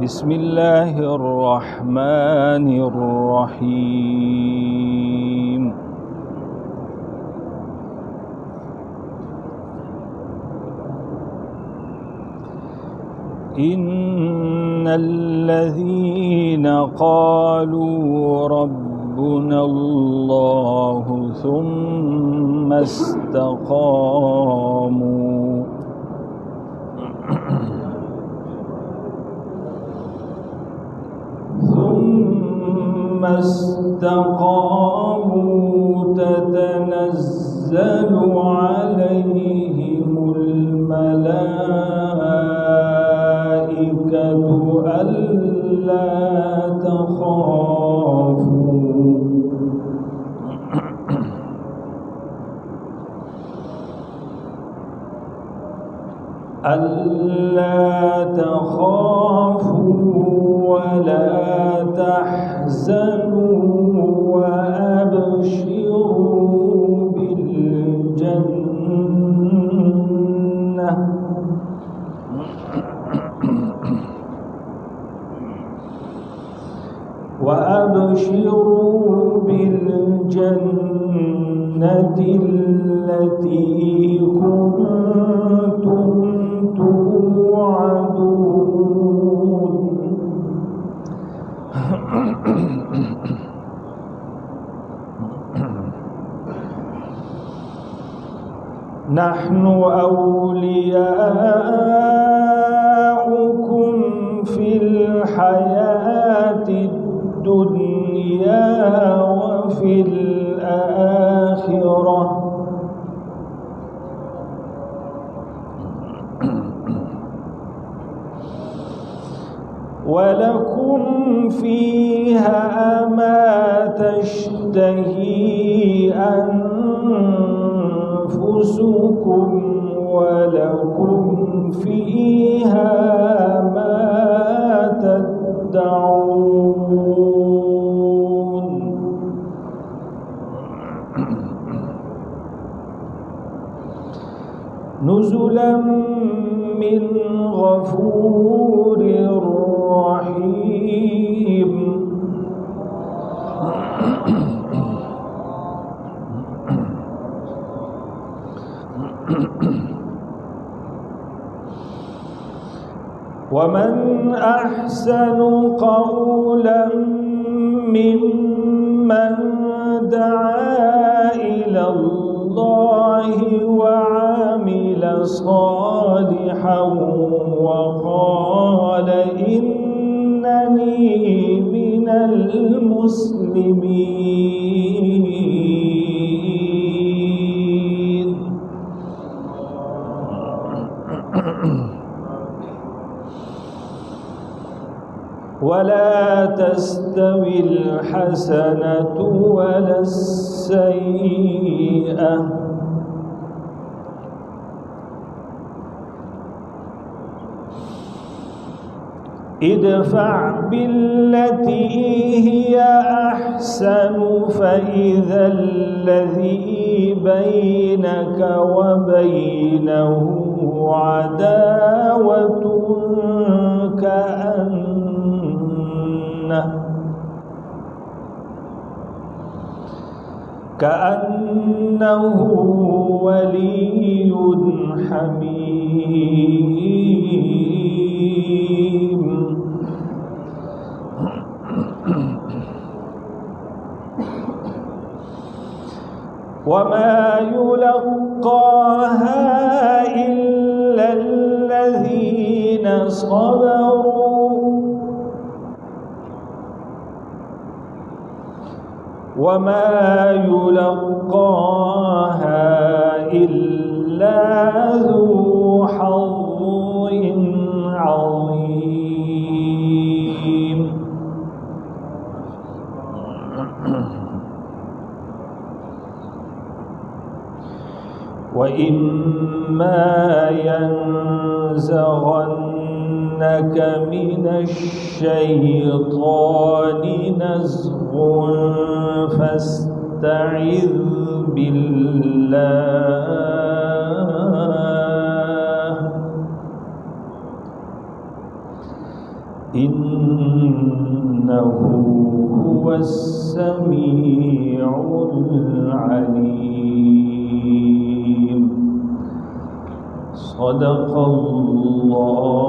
بسم الله الرحمن الرحيم. إن الذين قالوا ربنا الله ثم استقاموا تتنزل عليهم الملائكة ألا تخافوا ولا تحزنوا وأبشروا بالجنة التي كنتم توعدون. نحن أولياؤكم في الحياة الدنيا وفي الآخرة ولكم فيها ما تشتهي أنفسكم ولكم فيها ما تدعون. نزلا من غفور رحيم. ومن أحسن قولا ممن دعا إلى الله وعمل صالحا وقال إنني من المسلمين. ولا تستوي الحسنة ولا السيئة ادفع بالتي هي أحسن فإذا الذي بينك وبينه عداوة كأنه ولي حميم. وما يلقاها إلا الذين صبروا وما يلقاها إلا ذو حظ عظيم. وإما ينزغنك من الشيطان نزغ فاستعذ بالله إنه هو السميع العليم. صدق الله